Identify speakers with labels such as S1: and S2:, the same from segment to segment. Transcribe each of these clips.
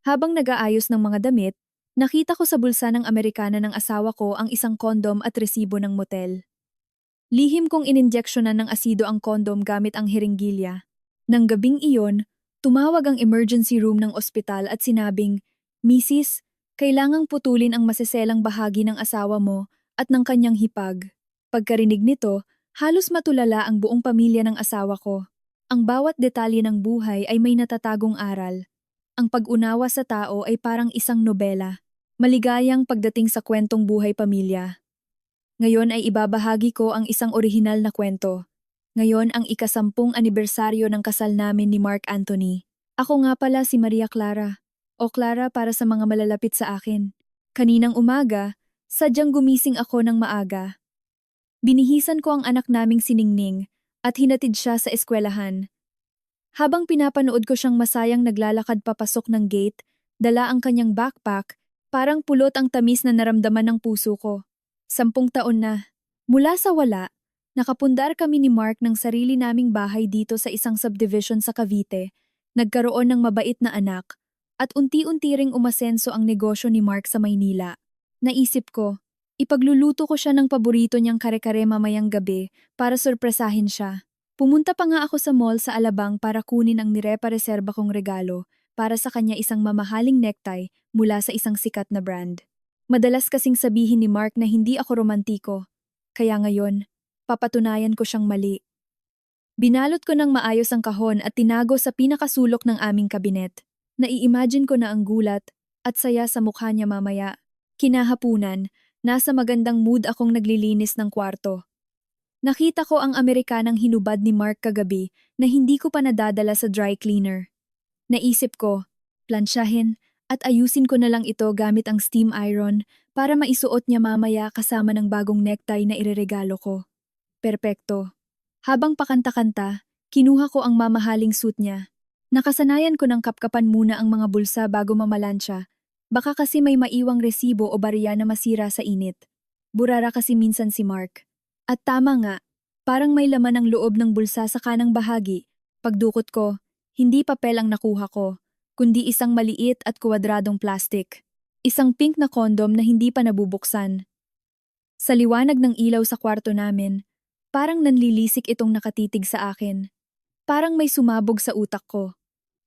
S1: Habang nag-aayos ng mga damit, nakita ko sa bulsa ng Amerikana ng asawa ko ang isang kondom at resibo ng motel. Lihim kong ininjeksyonan ng asido ang kondom gamit ang hiringgilya. Nang gabing iyon, tumawag ang emergency room ng ospital at sinabing, "Mrs., kailangang putulin ang maseselang bahagi ng asawa mo at ng kanyang hipag." Pagkarinig nito, halos matulala ang buong pamilya ng asawa ko. Ang bawat detalye ng buhay ay may natatagong aral. Ang pag-unawa sa tao ay parang isang nobela. Maligayang pagdating sa kwentong buhay pamilya. Ngayon ay ibabahagi ko ang isang orihinal na kwento. Ngayon ang ika-10 anibersaryo ng kasal namin ni Mark Anthony. Ako nga pala si Maria Clara, o Clara para sa mga malalapit sa akin. Kaninang umaga, sadyang gumising ako ng maaga. Binihisan ko ang anak naming si Ningning at hinatid siya sa eskwelahan. Habang pinapanood ko siyang masayang naglalakad papasok ng gate, dala ang kanyang backpack, parang pulot ang tamis na naramdaman ng puso ko. 10 taon na. Mula sa wala, nakapundar kami ni Mark ng sarili naming bahay dito sa isang subdivision sa Cavite, nagkaroon ng mabait na anak, at unti-unti ring umasenso ang negosyo ni Mark sa Maynila. Naisip ko, ipagluluto ko siya ng paborito niyang kare-kare mamayang gabi para sorpresahin siya. Pumunta pa nga ako sa mall sa Alabang para kunin ang nirepa-reserba kong regalo para sa kanya, isang mamahaling necktie mula sa isang sikat na brand. Madalas kasing sabihin ni Mark na hindi ako romantiko, kaya ngayon, papatunayan ko siyang mali. Binalot ko ng maayos ang kahon at tinago sa pinakasulok ng aming kabinet. Nai-imagine ko na ang gulat at saya sa mukha niya mamaya. Kinahapunan, nasa magandang mood akong naglilinis ng kwarto. Nakita ko ang Amerikanang hinubad ni Mark kagabi na hindi ko pa nadadala sa dry cleaner. Naisip ko, plansyahin at ayusin ko na lang ito gamit ang steam iron para maisuot niya mamaya kasama ng bagong necktie na ireregalo ko. Perpekto. Habang pakanta-kanta, kinuha ko ang mamahaling suit niya. Nakasanayan ko ng kapkapan muna ang mga bulsa bago mamalansya. Baka kasi may maiwang resibo o barya na masira sa init. Burara kasi minsan si Mark. At tama nga, parang may laman ang loob ng bulsa sa kanang bahagi. Pagdukot ko, hindi papel ang nakuha ko, kundi isang maliit at kuwadradong plastik. Isang pink na kondom na hindi pa nabubuksan. Sa liwanag ng ilaw sa kwarto namin, parang nanlilisik itong nakatitig sa akin. Parang may sumabog sa utak ko.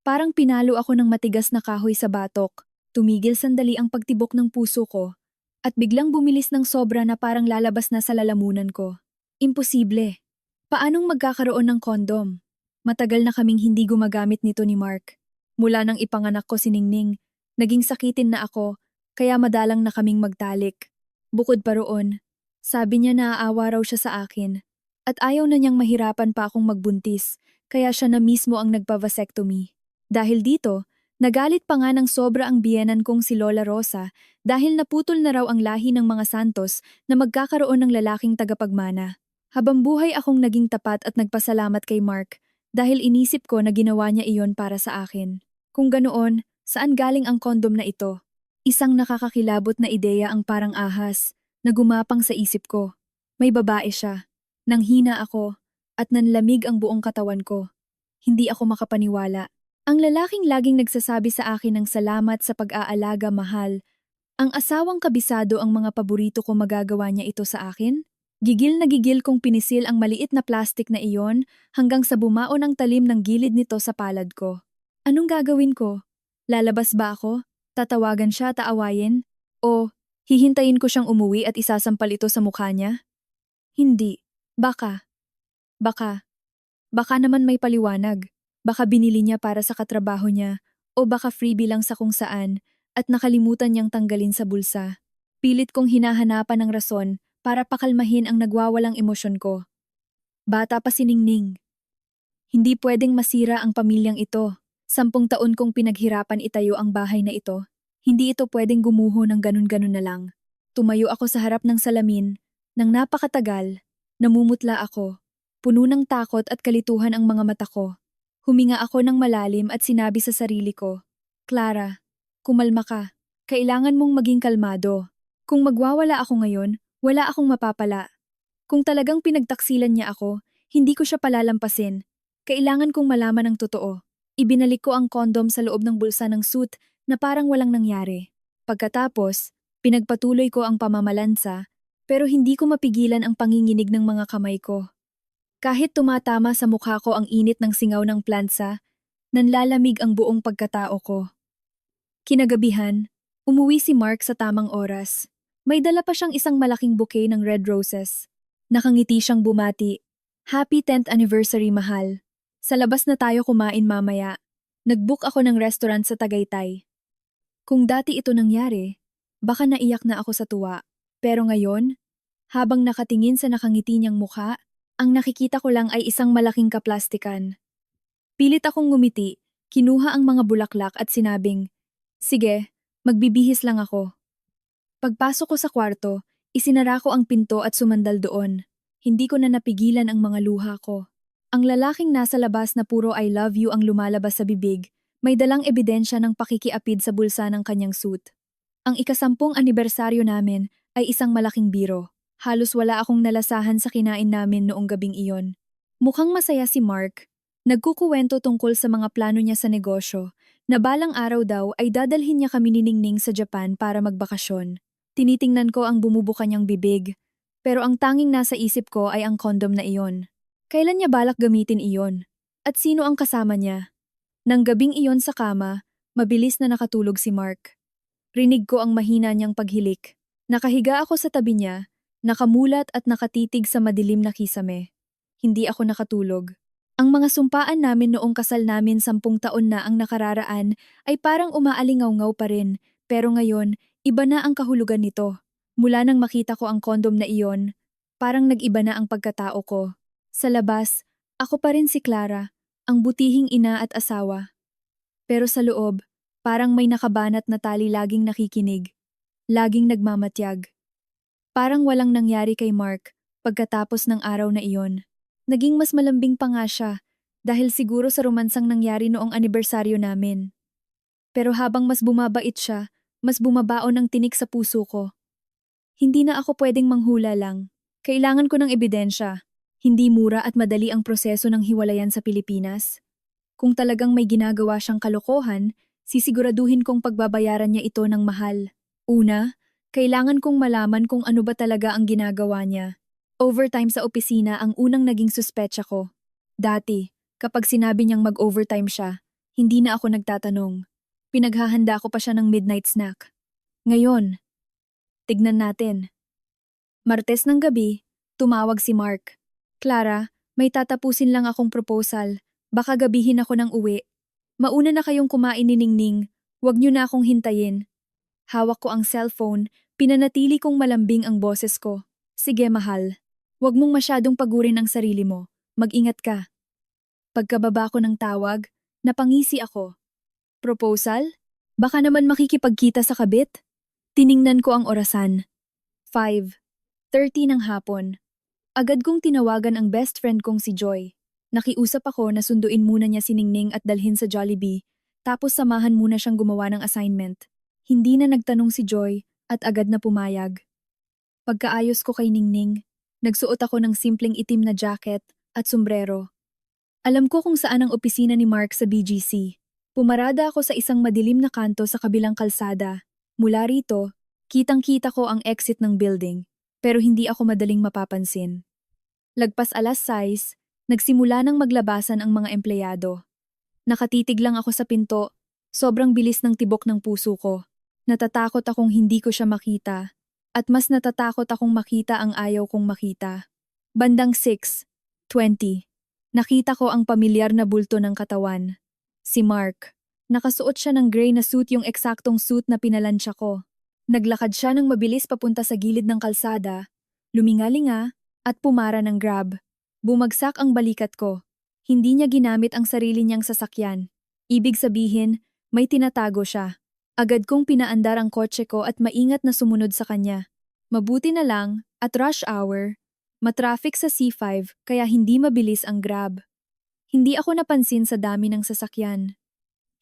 S1: Parang pinalo ako ng matigas na kahoy sa batok. Tumigil sandali ang pagtibok ng puso ko, at biglang bumilis ng sobra na parang lalabas na sa lalamunan ko. Imposible. Paanong magkakaroon ng kondom? Matagal na kaming hindi gumagamit nito ni Mark. Mula nang ipanganak ko si Ningning, naging sakitin na ako, kaya madalang na kaming magtalik. Bukod pa roon, sabi niya naaawa raw siya sa akin, at ayaw na niyang mahirapan pa akong magbuntis, kaya siya na mismo ang nagpa-vasectomy. Dahil dito, nagalit pa nga ng sobra ang biyenan kong si Lola Rosa dahil naputol na raw ang lahi ng mga Santos na magkakaroon ng lalaking tagapagmana. Habang buhay akong naging tapat at nagpasalamat kay Mark dahil inisip ko na ginawa niya iyon para sa akin. Kung ganoon, saan galing ang kondom na ito? Isang nakakakilabot na ideya ang parang ahas na gumapang sa isip ko. May babae siya. Nanghina ako at nanlamig ang buong katawan ko. Hindi ako makapaniwala. Ang lalaking laging nagsasabi sa akin ng salamat sa pag-aalaga, mahal. Ang asawang kabisado ang mga paborito ko, magagawa niya ito sa akin? Gigil na gigil kong pinisil ang maliit na plastik na iyon hanggang sa bumao ng talim ng gilid nito sa palad ko. Anong gagawin ko? Lalabas ba ako? Tatawagan siya at aawayin? O hihintayin ko siyang umuwi at isasampal ito sa mukha niya? Hindi. Baka. Baka. Baka naman may paliwanag. Baka binili niya para sa katrabaho niya o baka freebie lang sa kung saan at nakalimutan niyang tanggalin sa bulsa. Pilit kong hinahanapan ng rason para pakalmahin ang nagwawalang emosyon ko. Bata pa si Ningning. Hindi pwedeng masira ang pamilyang ito. 10 taon kong pinaghirapan itayo ang bahay na ito. Hindi ito pwedeng gumuho ng ganun-ganun na lang. Tumayo ako sa harap ng salamin. Nang napakatagal, namumutla ako. Puno ng takot at kalituhan ang mga mata ko. Huminga ako ng malalim at sinabi sa sarili ko, "Clara, kumalma ka. Kailangan mong maging kalmado. Kung magwawala ako ngayon, wala akong mapapala. Kung talagang pinagtaksilan niya ako, hindi ko siya palalampasin. Kailangan kong malaman ang totoo." Ibinalik ko ang kondom sa loob ng bulsa ng suit na parang walang nangyari. Pagkatapos, pinagpatuloy ko ang pamamalansa, pero hindi ko mapigilan ang panginginig ng mga kamay ko. Kahit tumatama sa mukha ko ang init ng singaw ng plansa, nanlalamig ang buong pagkatao ko. Kinagabihan, umuwi si Mark sa tamang oras. May dala pa siyang isang malaking bouquet ng red roses. Nakangiti siyang bumati. Happy 10th anniversary, mahal. Sa labas na tayo kumain mamaya. Nag-book ako ng restaurant sa Tagaytay. Kung dati ito nangyari, baka naiyak na ako sa tuwa. Pero ngayon, habang nakatingin sa nakangiti niyang mukha, ang nakikita ko lang ay isang malaking kaplastikan. Pilit akong ngumiti, kinuha ang mga bulaklak at sinabing, "Sige, magbibihis lang ako." Pagpasok ko sa kwarto, isinara ko ang pinto at sumandal doon. Hindi ko na napigilan ang mga luha ko. Ang lalaking nasa labas na puro I love you ang lumalabas sa bibig, may dalang ebidensya ng pakikiapid sa bulsa ng kanyang suit. Ang ika-10 anibersaryo namin ay isang malaking biro. Halos wala akong nalasahan sa kinain namin noong gabing iyon. Mukhang masaya si Mark. Nagkukuwento tungkol sa mga plano niya sa negosyo, na balang araw daw ay dadalhin niya kami ni Ningning sa Japan para magbakasyon. Tinitingnan ko ang bumubuka niyang bibig, pero ang tanging nasa isip ko ay ang kondom na iyon. Kailan niya balak gamitin iyon? At sino ang kasama niya? Nang gabing iyon sa kama, mabilis na nakatulog si Mark. Rinig ko ang mahina niyang paghilik. Nakahiga ako sa tabi niya, nakamulat at nakatitig sa madilim na kisame. Hindi ako nakatulog. Ang mga sumpaan namin noong kasal namin 10 taon na ang nakararaan ay parang umaalingaw-ngaw pa rin, pero ngayon, iba na ang kahulugan nito. Mula nang makita ko ang kondom na iyon, parang nag-iba na ang pagkatao ko. Sa labas, ako pa rin si Clara, ang butihing ina at asawa. Pero sa loob, parang may nakabanat na tali laging nakikinig, laging nagmamatyag. Parang walang nangyari kay Mark pagkatapos ng araw na iyon. Naging mas malambing pa nga siya dahil siguro sa romansang nangyari noong anibersaryo namin. Pero habang mas bumabait siya, mas bumabaon ang tinik sa puso ko. Hindi na ako pwedeng manghula lang. Kailangan ko ng ebidensya. Hindi mura at madali ang proseso ng hiwalayan sa Pilipinas. Kung talagang may ginagawa siyang kalokohan, sisiguraduhin kong pagbabayaran niya ito ng mahal. Una, kailangan kong malaman kung ano ba talaga ang ginagawa niya. Overtime sa opisina ang unang naging suspetsa ko. Dati, kapag sinabi niyang mag-overtime siya, hindi na ako nagtatanong. Pinaghahanda ko pa siya ng midnight snack. Ngayon, tignan natin. Martes ng gabi, tumawag si Mark. "Clara, may tatapusin lang akong proposal. Baka gabihin ako ng uwi. Mauna na kayong kumain ni Ningning. Huwag niyo na akong hintayin." Hawak ko ang cellphone, pinanatili kong malambing ang boses ko. "Sige, mahal. Huwag mong masyadong pagurin ang sarili mo. Mag-ingat ka." Pagkababa ko ng tawag, napangisi ako. Proposal? Baka naman makikipagkita sa kabit? Tiningnan ko ang orasan. 5:30 ng hapon. Agad kong tinawagan ang best friend kong si Joy. Nakiusap ako na sunduin muna niya si Ningning at dalhin sa Jollibee, tapos samahan muna siyang gumawa ng assignment. Hindi na nagtanong si Joy at agad na pumayag. Pagkaayos ko kay Ningning, nagsuot ako ng simpleng itim na jacket at sombrero. Alam ko kung saan ang opisina ni Mark sa BGC. Pumarada ako sa isang madilim na kanto sa kabilang kalsada. Mula rito, kitang-kita ko ang exit ng building, pero hindi ako madaling mapapansin. Lagpas 6:00, nagsimula nang maglabasan ang mga empleyado. Nakatitig lang ako sa pinto, sobrang bilis ng tibok ng puso ko. Natatakot akong hindi ko siya makita, at mas natatakot akong makita ang ayaw kong makita. Bandang 6:20, nakita ko ang pamilyar na bulto ng katawan. Si Mark. Nakasuot siya ng gray na suit, yung eksaktong suit na pinalansya ko. Naglakad siya ng mabilis papunta sa gilid ng kalsada, lumingalinga at pumara ng grab. Bumagsak ang balikat ko. Hindi niya ginamit ang sarili niyang sasakyan. Ibig sabihin, may tinatago siya. Agad kong pinaandar ang kotse ko at maingat na sumunod sa kanya. Mabuti na lang, at rush hour, matraffic sa C5 kaya hindi mabilis ang grab. Hindi ako napansin sa dami ng sasakyan.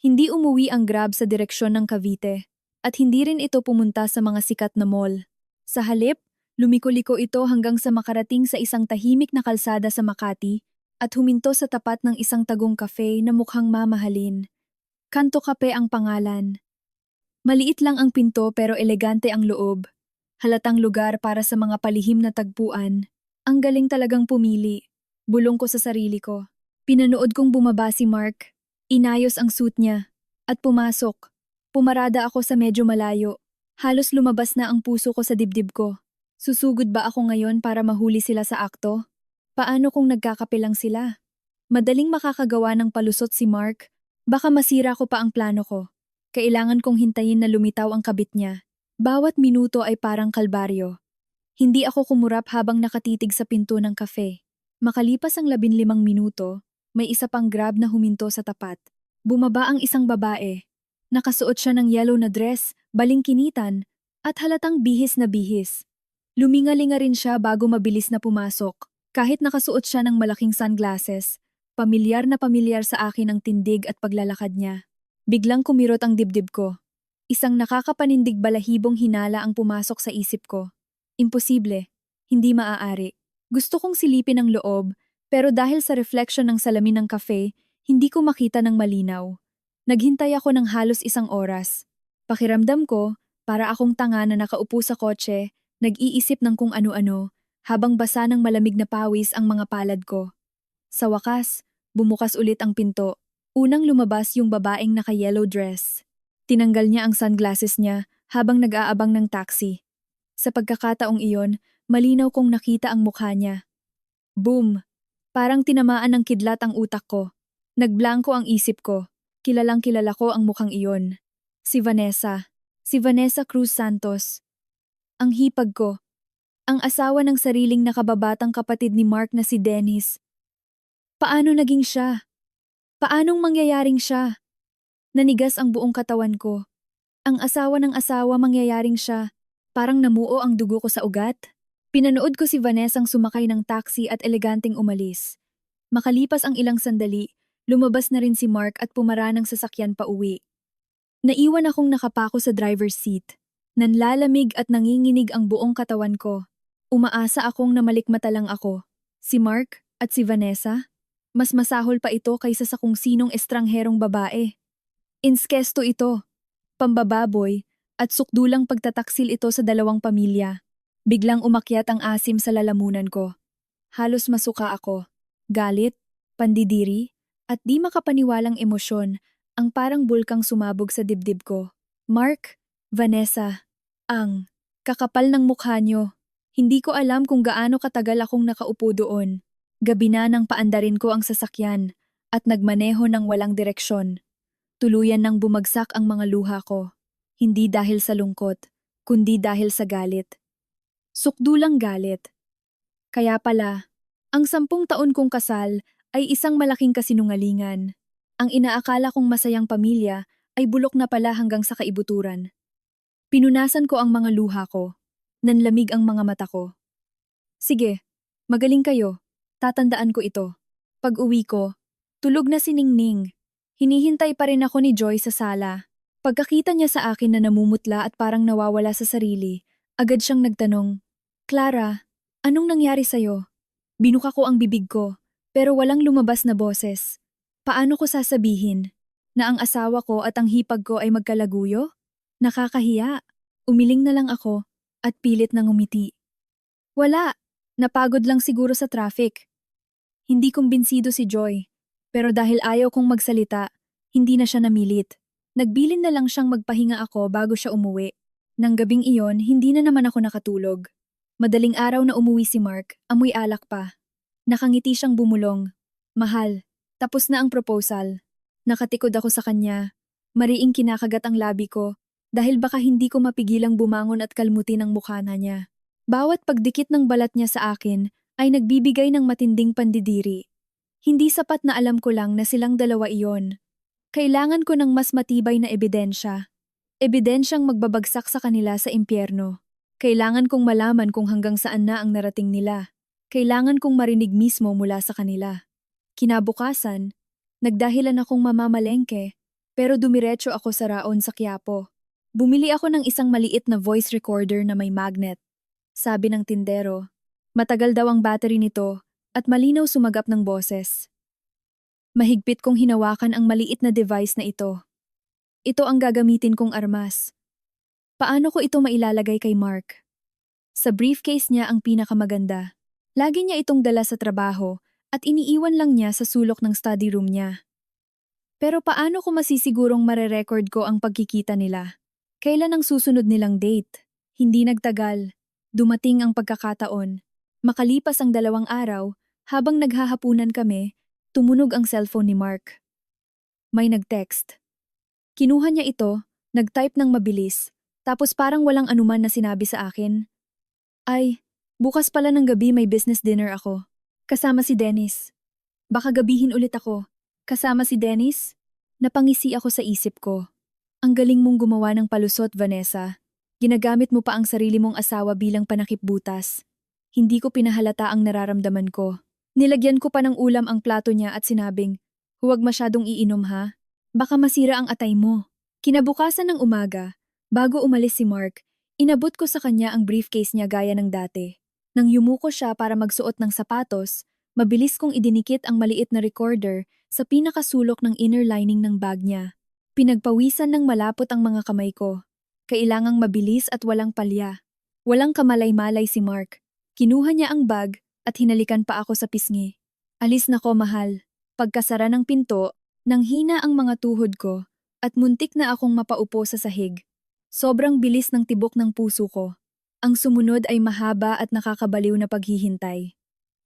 S1: Hindi umuwi ang grab sa direksyon ng Cavite, at hindi rin ito pumunta sa mga sikat na mall. Sa halip, lumiko-liko ito hanggang sa makarating sa isang tahimik na kalsada sa Makati at huminto sa tapat ng isang tagong cafe na mukhang mamahalin. Kanto Kape ang pangalan. Maliit lang ang pinto pero elegante ang loob. Halatang lugar para sa mga palihim na tagpuan. Ang galing talagang pumili. Bulong ko sa sarili ko. Pinanood kong bumaba si Mark. Inayos ang suit niya. At pumasok. Pumarada ako sa medyo malayo. Halos lumabas na ang puso ko sa dibdib ko. Susugod ba ako ngayon para mahuli sila sa akto? Paano kung nagkakape lang sila? Madaling makakagawa ng palusot si Mark. Baka masira ko pa ang plano ko. Kailangan kong hintayin na lumitaw ang kabit niya. Bawat minuto ay parang kalbaryo. Hindi ako kumurap habang nakatitig sa pinto ng kafe. Makalipas ang 15 minuto, may isa pang grab na huminto sa tapat. Bumaba ang isang babae. Nakasuot siya ng yellow na dress, balingkinitan, at halatang bihis na bihis. Lumingalinga rin siya bago mabilis na pumasok. Kahit nakasuot siya ng malaking sunglasses, pamilyar na pamilyar sa akin ang tindig at paglalakad niya. Biglang kumirot ang dibdib ko. Isang nakakapanindig balahibong hinala ang pumasok sa isip ko. Imposible. Hindi maaari. Gusto kong silipin ang loob, pero dahil sa reflection ng salamin ng kafe, hindi ko makita ng malinaw. Naghintay ako ng halos 1 oras. Pakiramdam ko, para akong tanga na nakaupo sa kotse, nag-iisip ng kung ano-ano, habang basa ng malamig na pawis ang mga palad ko. Sa wakas, bumukas ulit ang pinto. Unang lumabas yung babaeng naka-yellow dress. Tinanggal niya ang sunglasses niya habang nag-aabang ng taxi. Sa pagkakataong iyon, malinaw kong nakita ang mukha niya. Boom! Parang tinamaan ng kidlat ang utak ko. Nagblanko ang isip ko. Kilalang kilala ko ang mukhang iyon. Si Vanessa. Si Vanessa Cruz Santos. Ang hipag ko. Ang asawa ng sariling nakababatang kapatid ni Mark na si Dennis. Paano naging siya? Paanong mangyayaring siya? Nanigas ang buong katawan ko. Ang asawa ng asawa mangyayaring siya. Parang namuo ang dugo ko sa ugat. Pinanood ko si Vanessang sumakay ng taxi at eleganteng umalis. Makalipas ang ilang sandali, lumabas na rin si Mark at pumara ng sasakyan pa uwi. Naiwan akong nakapako sa driver's seat. Nanlalamig at nanginginig ang buong katawan ko. Umaasa akong namalikmata lang ako. Si Mark at si Vanessa? Mas masahol pa ito kaysa sa kung sinong estrangherong babae. Inskesto ito, pambababoy, at sukdulang pagtataksil ito sa dalawang pamilya. Biglang umakyat ang asim sa lalamunan ko. Halos masuka ako. Galit, pandidiri, at di makapaniwalang emosyon ang parang bulkang sumabog sa dibdib ko. Mark, Vanessa, ang kakapal ng mukha nyo. Hindi ko alam kung gaano katagal akong nakaupo doon. Gabi na nang paandarin ko ang sasakyan at nagmaneho ng walang direksyon. Tuluyan nang bumagsak ang mga luha ko. Hindi dahil sa lungkot, kundi dahil sa galit. Sukdulang galit. Kaya pala, ang 10 taon kong kasal ay isang malaking kasinungalingan. Ang inaakala kong masayang pamilya ay bulok na pala hanggang sa kaibuturan. Pinunasan ko ang mga luha ko. Nanlamig ang mga mata ko. Sige, magaling kayo. Tatandaan ko ito. Pag-uwi ko, tulog na si Ningning. Hinihintay pa rin ako ni Joy sa sala. Pagkakita niya sa akin na namumutla at parang nawawala sa sarili, agad siyang nagtanong, Clara, anong nangyari sa'yo? Binuka ko ang bibig ko, pero walang lumabas na boses. Paano ko sasabihin? Na ang asawa ko at ang hipag ko ay magkalaguyo? Nakakahiya. Umiling na lang ako at pilit nang umiti. Wala, napagod lang siguro sa traffic. Hindi kumbinsido si Joy, pero dahil ayaw kong magsalita, hindi na siya namilit. Nagbilin na lang siyang magpahinga ako bago siya umuwi. Nang gabing iyon, hindi na naman ako nakatulog. Madaling araw na umuwi si Mark, amoy alak pa. Nakangiti siyang bumulong. Mahal, tapos na ang proposal. Nakatikod ako sa kanya. Mariing kinakagat ang labi ko dahil baka hindi ko mapigilang bumangon at kalmutin ang mukha na niya. Bawat pagdikit ng balat niya sa akin ay nagbibigay ng matinding pandidiri. Hindi sapat na alam ko lang na silang dalawa iyon. Kailangan ko ng mas matibay na ebidensya. Ebidensyang magbabagsak sa kanila sa impyerno. Kailangan kong malaman kung hanggang saan na ang narating nila. Kailangan kong marinig mismo mula sa kanila. Kinabukasan, nagdahilan akong mamamalengke, pero dumiretso ako sa Raon sa Quiapo. Bumili ako ng isang maliit na voice recorder na may magnet. Sabi ng tindero, matagal daw ang battery nito at malinaw sumagap ng boses. Mahigpit kong hinawakan ang maliit na device na ito. Ito ang gagamitin kong armas. Paano ko ito mailalagay kay Mark? Sa briefcase niya ang pinakamaganda. Lagi niya itong dala sa trabaho at iniiwan lang niya sa sulok ng study room niya. Pero paano ko masisigurong marerecord ko ang pagkikita nila? Kailan ang susunod nilang date? Hindi nagtagal. Dumating ang pagkakataon. Makalipas ang 2 araw, habang naghahapunan kami, tumunog ang cellphone ni Mark. May nag-text. Kinuha niya ito, nag-type ng mabilis, tapos parang walang anuman na sinabi sa akin. Ay, bukas pala ng gabi may business dinner ako. Kasama si Dennis. Baka gabihin ulit ako. Kasama si Dennis? Napangisi ako sa isip ko. Ang galing mong gumawa ng palusot, Vanessa. Ginagamit mo pa ang sarili mong asawa bilang panakipbutas. Hindi ko pinahalata ang nararamdaman ko. Nilagyan ko pa ng ulam ang plato niya at sinabing, huwag masyadong iinom ha. Baka masira ang atay mo. Kinabukasan ng umaga, bago umalis si Mark, inabot ko sa kanya ang briefcase niya gaya ng dati. Nang yumuko siya para magsuot ng sapatos, mabilis kong idinikit ang maliit na recorder sa pinakasulok ng inner lining ng bag niya. Pinagpawisan ng malapot ang mga kamay ko. Kailangang mabilis at walang palya. Walang kamalay-malay si Mark. Kinuha niya ang bag at hinalikan pa ako sa pisngi. Alis na ko, mahal. Pagkasara ng pinto, nanghina ang mga tuhod ko at muntik na akong mapaupo sa sahig. Sobrang bilis ng tibok ng puso ko. Ang sumunod ay mahaba at nakakabaliw na paghihintay.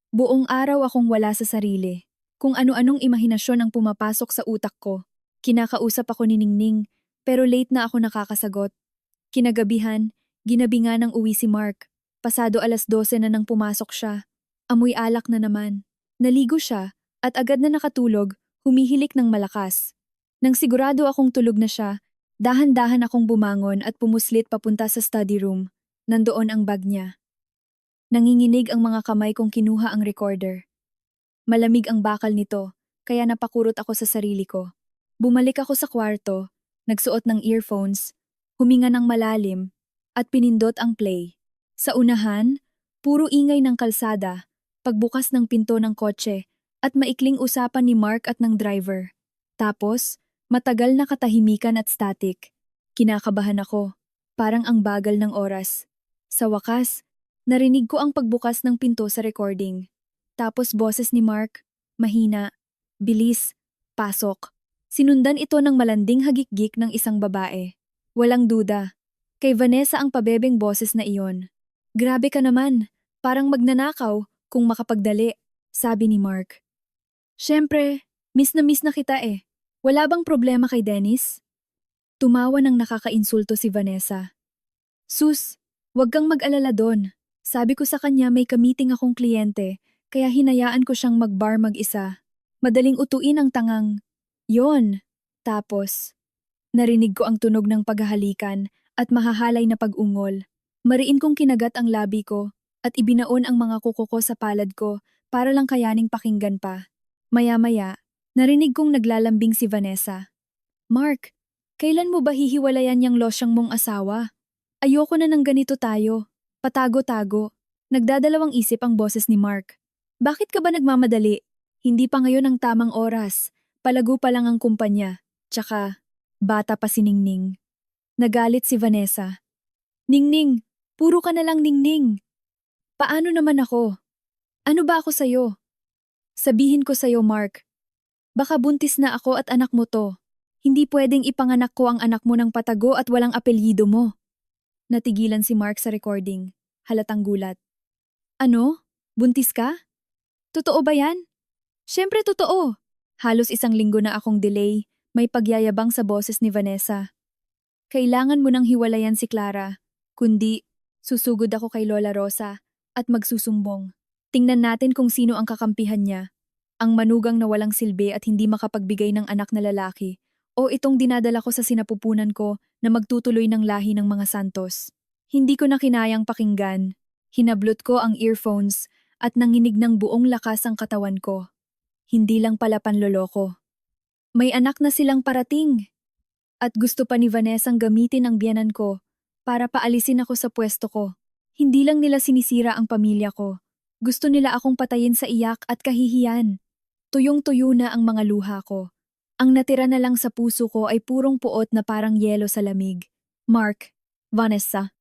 S1: Buong araw akong wala sa sarili. Kung ano-anong imahinasyon ang pumapasok sa utak ko. Kinakausap ako ni Ningning, pero late na ako nakakasagot. Kinagabihan, ginabi nga ng uwi si Mark. Pasado 12:00 na nang pumasok siya. Amoy alak na naman. Naligo siya at agad na nakatulog, humihilik ng malakas. Nang sigurado akong tulog na siya, dahan-dahan akong bumangon at pumuslit papunta sa study room. Nandoon ang bag niya. Nanginginig ang mga kamay kong kinuha ang recorder. Malamig ang bakal nito, kaya napakurot ako sa sarili ko. Bumalik ako sa kwarto, nagsuot ng earphones, huminga ng malalim, at pinindot ang play. Sa unahan, puro ingay ng kalsada, pagbukas ng pinto ng kotse, at maikling usapan ni Mark at ng driver. Tapos, matagal na katahimikan at static. Kinakabahan ako, parang ang bagal ng oras. Sa wakas, narinig ko ang pagbukas ng pinto sa recording. Tapos boses ni Mark, mahina, bilis, pasok. Sinundan ito ng malanding hagikgik ng isang babae. Walang duda. Kay Vanessa ang pabebeng boses na iyon. Grabe ka naman, parang magnanakaw kung makapagdali, sabi ni Mark. Siyempre, miss na kita eh. Wala bang problema kay Dennis? Tumawa ng nakakainsulto si Vanessa. Sus, wag kang mag-alala doon. Sabi ko sa kanya may ka-meeting akong kliyente, kaya hinayaan ko siyang mag-bar mag-isa. Madaling utuin ang tangang. Yon. Tapos, narinig ko ang tunog ng paghahalikan at mahahalay na pag-ungol. Mariin kong kinagat ang labi ko at ibinaon ang mga kuko ko sa palad ko para lang kayaning pakinggan pa. Maya-maya, narinig kong naglalambing si Vanessa. Mark, kailan mo ba hihiwalayan yang losyang mong asawa? Ayoko na ng ganito tayo. Patago-tago. Nagdadalawang isip ang boses ni Mark. Bakit ka ba nagmamadali? Hindi pa ngayon ang tamang oras. Palago pa lang ang kumpanya. Tsaka, bata pa si Ningning. Nagalit si Vanessa. Ningning, puro ka na lang Ningning. Paano naman ako? Ano ba ako sa'yo? Sabihin ko sa'yo, Mark. Baka buntis na ako at anak mo to. Hindi pwedeng ipanganak ko ang anak mo ng patago at walang apelyido mo. Natigilan si Mark sa recording. Halatang gulat. Ano? Buntis ka? Totoo ba yan? Siyempre totoo. Halos 1 linggo na akong delay, may pagyayabang sa boses ni Vanessa. Kailangan mo nang hiwalayan si Clara, kundi susugod ako kay Lola Rosa at magsusumbong. Tingnan natin kung sino ang kakampihan niya. Ang manugang na walang silbi at hindi makapagbigay ng anak na lalaki, o itong dinadala ko sa sinapupunan ko na magtutuloy ng lahi ng mga Santos. Hindi ko na kinayang pakinggan. Hinablot ko ang earphones at nanginig ng buong lakas ang katawan ko. Hindi lang pala panloloko. May anak na silang parating. At gusto pa ni Vanessa ang gamitin ang biyanan ko para paalisin ako sa pwesto ko. Hindi lang nila sinisira ang pamilya ko. Gusto nila akong patayin sa iyak at kahihiyan. Tuyong-tuyo na ang mga luha ko. Ang natira na lang sa puso ko ay purong puot na parang yelo sa lamig. Mark, Vanessa,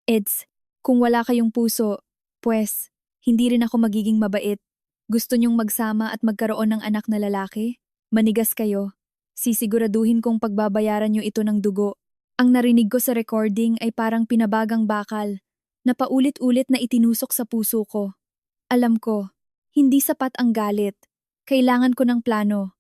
S1: Eds, kung wala kayong puso, pues, hindi rin ako magiging mabait. Gusto niyong magsama at magkaroon ng anak na lalaki? Manigas kayo. Sisiguraduhin kong pagbabayaran niyo ito ng dugo. Ang narinig ko sa recording ay parang pinabagang bakal na paulit-ulit na itinusok sa puso ko. Alam ko, hindi sapat ang galit. Kailangan ko ng plano.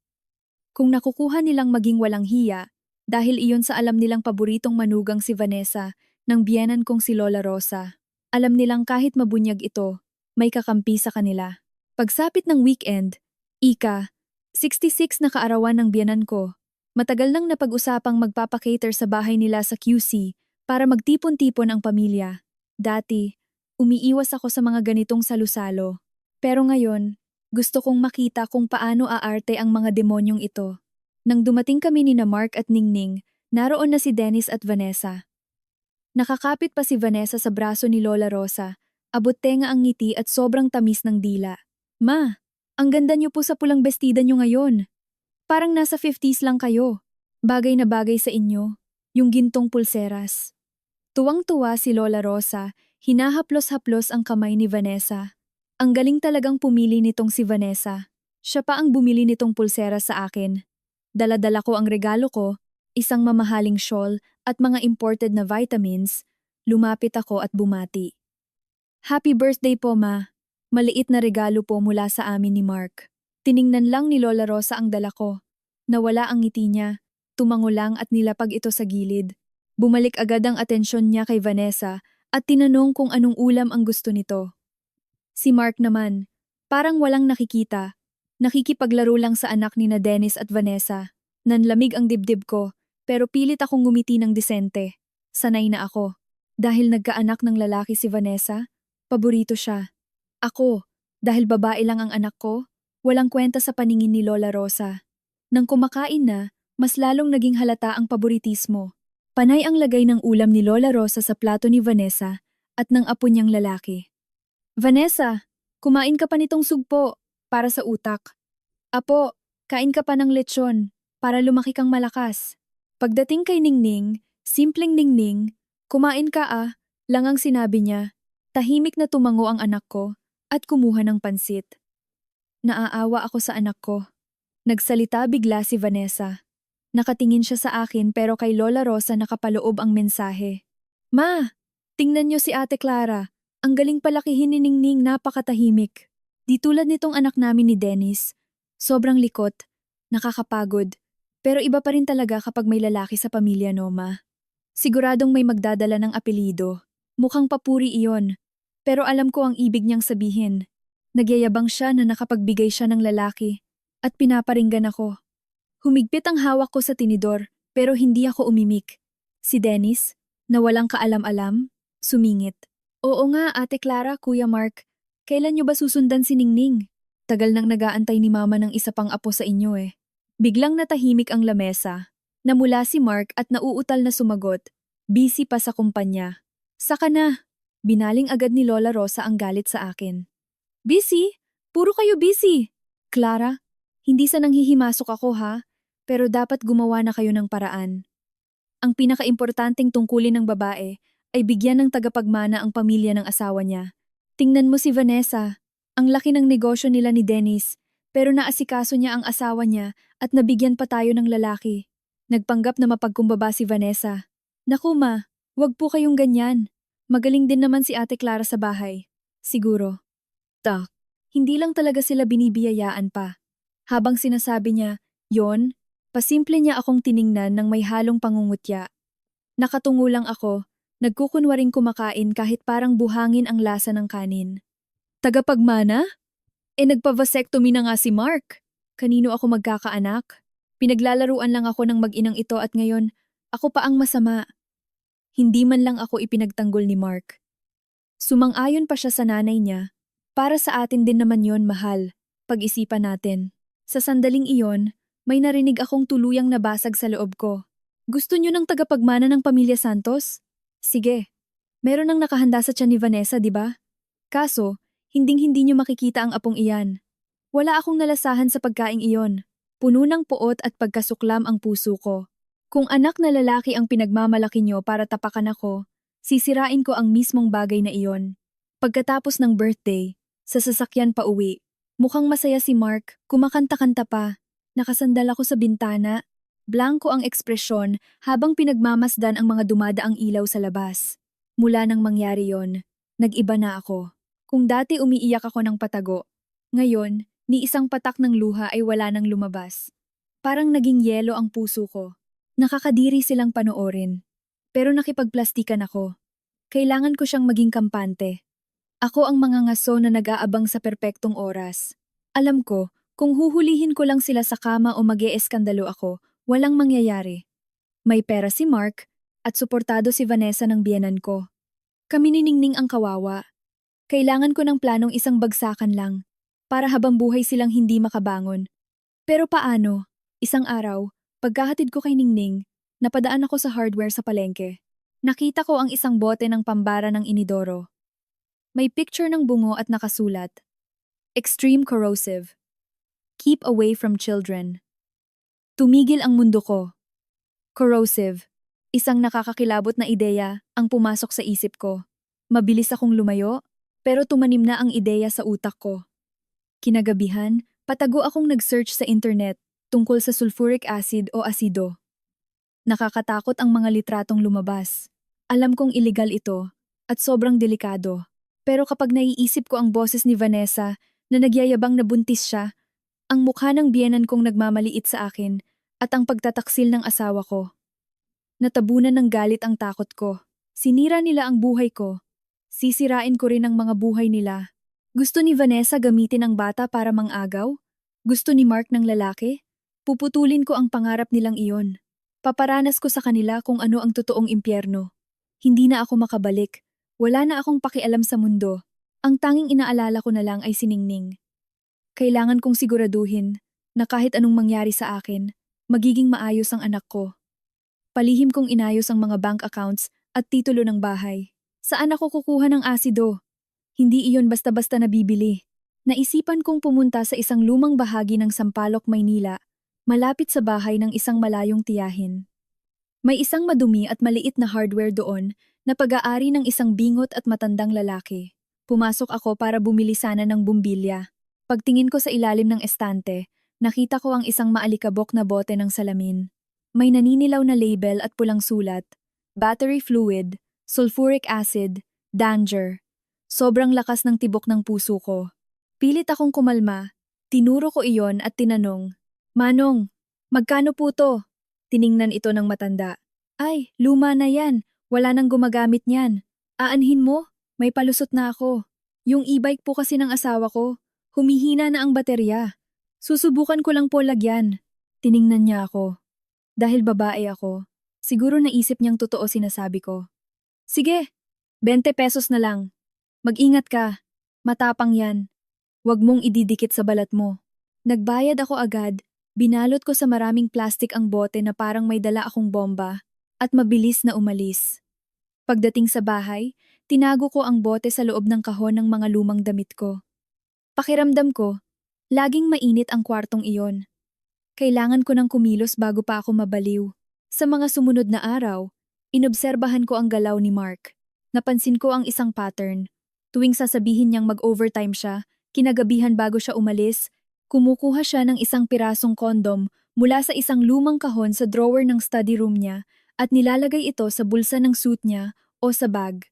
S1: Kung nakukuha nilang maging walang hiya, dahil iyon sa alam nilang paboritong manugang si Vanessa, ng biyenan kong si Lola Rosa. Alam nilang kahit mabunyag ito, may kakampi sa kanila. Pagsapit ng weekend, 66 na kaarawan ng biyenan ko. Matagal nang napag-usapang magpapakater sa bahay nila sa QC para magtipon-tipon ang pamilya. Dati, umiiwas ako sa mga ganitong salusalo. Pero ngayon, gusto kong makita kung paano aarte ang mga demonyong ito. Nang dumating kami ni na Mark at Ningning, naroon na si Dennis at Vanessa. Nakakapit pa si Vanessa sa braso ni Lola Rosa, abot tenga ang ngiti at sobrang tamis ng dila. Ma, ang ganda niyo po sa pulang bestida niyo ngayon. Parang nasa 50s lang kayo. Bagay na bagay sa inyo, yung gintong pulseras. Tuwang-tuwa si Lola Rosa, hinahaplos-haplos ang kamay ni Vanessa. Ang galing talagang pumili nitong si Vanessa. Siya pa ang bumili nitong pulseras sa akin. Dala-dala ko ang regalo ko, isang mamahaling shawl at mga imported na vitamins. Lumapit ako at bumati. Happy birthday po, Ma. Maliit na regalo po mula sa amin ni Mark. Tiningnan lang ni Lola Rosa ang dala ko. Nawala ang ngiti niya, tumango lang at nilapag ito sa gilid. Bumalik agad ang atensyon niya kay Vanessa at tinanong kung anong ulam ang gusto nito. Si Mark naman, parang walang nakikita. Nakikipaglaro lang sa anak ni na Dennis at Vanessa. Nanlamig ang dibdib ko, pero pilit akong ngumiti ng disente. Sanay na ako. Dahil nagkaanak ng lalaki si Vanessa, paborito siya. Ako, dahil babae lang ang anak ko, walang kwenta sa paningin ni Lola Rosa. Nang kumakain na, mas lalong naging halata ang paboritismo. Panay ang lagay ng ulam ni Lola Rosa sa plato ni Vanessa at ng apo niyang lalaki. Vanessa, kumain ka pa nitong sugpo para sa utak. Apo, kain ka pa ng lechon para lumaki kang malakas. Pagdating kay Ningning, simpleng Ningning, kumain ka lang ang sinabi niya. Tahimik na tumango ang anak ko at kumuha ng pansit. Naaawa ako sa anak ko. Nagsalita bigla si Vanessa. Nakatingin siya sa akin pero kay Lola Rosa nakapaloob ang mensahe. Ma, tingnan niyo si Ate Clara. Ang galing palakihin ni Ningning, napakatahimik. Di tulad nitong anak namin ni Dennis. Sobrang likot, nakakapagod. Pero iba pa rin talaga kapag may lalaki sa pamilya, no, Ma? Siguradong may magdadala ng apelido. Mukhang papuri iyon. Pero alam ko ang ibig niyang sabihin. Nagyayabang siya na nakapagbigay siya ng lalaki. At pinaparinggan ako. Humigpit ang hawak ko sa tinidor, pero hindi ako umimik. Si Dennis, na walang kaalam-alam, sumingit. Oo nga, Ate Clara, Kuya Mark. Kailan niyo ba susundan si Ningning? Tagal nang nagaantay ni Mama ng isa pang apo sa inyo eh. Biglang natahimik ang lamesa. Namula si Mark at nauutal na sumagot. Busy pa sa kumpanya. Saka na. Binaling agad ni Lola Rosa ang galit sa akin. Busy? Puro kayo busy. Clara, hindi sa nanghihimasok ako ha, pero dapat gumawa na kayo ng paraan. Ang pinakaimportanteng tungkulin ng babae ay bigyan ng tagapagmana ang pamilya ng asawa niya. Tingnan mo si Vanessa. Ang laki ng negosyo nila ni Dennis, pero naasikaso niya ang asawa niya at nabigyan pa tayo ng lalaki. Nagpanggap na mapagkumbaba si Vanessa. Naku ma, wag po kayong ganyan. Magaling din naman si Ate Clara sa bahay. Siguro. Hindi lang talaga sila binibiyayaan pa. Habang sinasabi niya, yon, pasimple niya akong tiningnan ng may halong pangungutya. Nakatungo lang ako, nagkukunwaring kumakain kahit parang buhangin ang lasa ng kanin. Tagapagmana? Nagpa-vasectomy na nga si Mark. Kanino ako magkakaanak? Pinaglalaruan lang ako ng mag-inang ito at ngayon, ako pa ang masama. Hindi man lang ako ipinagtanggol ni Mark. Sumang-ayon pa siya sa nanay niya. Para sa atin din naman yon, mahal. Pag-isipan natin. Sa sandaling iyon, may narinig akong tuluyang nabasag sa loob ko. Gusto niyo ng tagapagmana ng pamilya Santos? Sige. Meron nang nakahanda sa tiyan ni Vanessa, di ba? Kaso, hinding-hindi niyo makikita ang apong iyan. Wala akong nalasahan sa pagkaing iyon. Puno ng puot at pagkasuklam ang puso ko. Kung anak na lalaki ang pinagmamalaki nyo para tapakan ako, sisirain ko ang mismong bagay na iyon. Pagkatapos ng birthday, sa sasakyan pa uwi, mukhang masaya si Mark, kumakanta-kanta pa. Nakasandal ako sa bintana, blanko ang ekspresyon habang pinagmamasdan ang mga dumadaang ilaw sa labas. Mula nang mangyari yon, nag-iba na ako. Kung dati umiiyak ako ng patago, ngayon, ni isang patak ng luha ay wala nang lumabas. Parang naging yelo ang puso ko. Nakakadiri silang panoorin. Pero nakipagplastikan ako. Kailangan ko siyang maging kampante. Ako ang mga ngaso na nag-aabang sa perpektong oras. Alam ko, kung huhulihin ko lang sila sa kama o mag-eeskandalo ako, walang mangyayari. May pera si Mark at suportado si Vanessa ng biyenan ko. Kami ni Ningning ang kawawa. Kailangan ko ng planong isang bagsakan lang para habang buhay silang hindi makabangon. Pero paano? Isang araw, pagkahatid ko kay Ningning, napadaan ako sa hardware sa palengke. Nakita ko ang isang bote ng pambara ng inidoro. May picture ng bungo at nakasulat, Extreme Corrosive. Keep away from children. Tumigil ang mundo ko. Corrosive. Isang nakakakilabot na ideya ang pumasok sa isip ko. Mabilis akong lumayo, pero tumanim na ang ideya sa utak ko. Kinagabihan, patago akong nag-search sa internet tungkol sa sulfuric acid o asido. Nakakatakot ang mga litratong lumabas. Alam kong illegal ito at sobrang delikado. Pero kapag naiisip ko ang boses ni Vanessa na nagyayabang na buntis siya, ang mukha ng biyenan kong nagmamaliit sa akin at ang pagtataksil ng asawa ko. Natabunan ng galit ang takot ko. Sinira nila ang buhay ko. Sisirain ko rin ang mga buhay nila. Gusto ni Vanessa gamitin ang bata para mang-agaw? Gusto ni Mark ng lalaki? Puputulin ko ang pangarap nilang iyon. Paparanas ko sa kanila kung ano ang totoong impyerno. Hindi na ako makabalik. Wala na akong pakialam sa mundo. Ang tanging inaalala ko na lang ay si Ningning. Kailangan kong siguraduhin na kahit anong mangyari sa akin, magiging maayos ang anak ko. Palihim kong inayos ang mga bank accounts at titulo ng bahay. Saan ako kukuha ng asido? Hindi iyon basta-basta nabibili. Naisipan kong pumunta sa isang lumang bahagi ng Sampaloc, Maynila, malapit sa bahay ng isang malayong tiyahin. May isang madumi at maliit na hardware doon na pag-aari ng isang bingot at matandang lalaki. Pumasok ako para bumili sana ng bumbilya. Pagtingin ko sa ilalim ng estante, nakita ko ang isang maalikabok na bote ng salamin. May naninilaw na label at pulang sulat, battery fluid, sulfuric acid, danger. Sobrang lakas ng tibok ng puso ko. Pilit akong kumalma, tinuro ko iyon at tinanong, Manong, magkano po to? Tiningnan ito ng matanda. Ay, luma na yan. Wala nang gumagamit niyan. Aanhin mo? May palusot na ako. Yung e-bike po kasi ng asawa ko. Humihina na ang baterya. Susubukan ko lang po lagyan. Tiningnan niya ako. Dahil babae ako, siguro naisip niyang totoo sinasabi ko. Sige, 20 pesos na lang. Mag-ingat ka. Matapang yan. Huwag mong ididikit sa balat mo. Nagbayad ako agad. Binalot ko sa maraming plastik ang bote na parang may dala akong bomba at mabilis na umalis. Pagdating sa bahay, tinago ko ang bote sa loob ng kahon ng mga lumang damit ko. Pakiramdam ko, laging mainit ang kwartong iyon. Kailangan ko ng kumilos bago pa ako mabaliw. Sa mga sumunod na araw, inobserbahan ko ang galaw ni Mark. Napansin ko ang isang pattern. Tuwing sasabihin niyang mag-overtime siya, kinagabihan bago siya umalis, kumukuha siya ng isang pirasong kondom mula sa isang lumang kahon sa drawer ng study room niya at nilalagay ito sa bulsa ng suit niya o sa bag.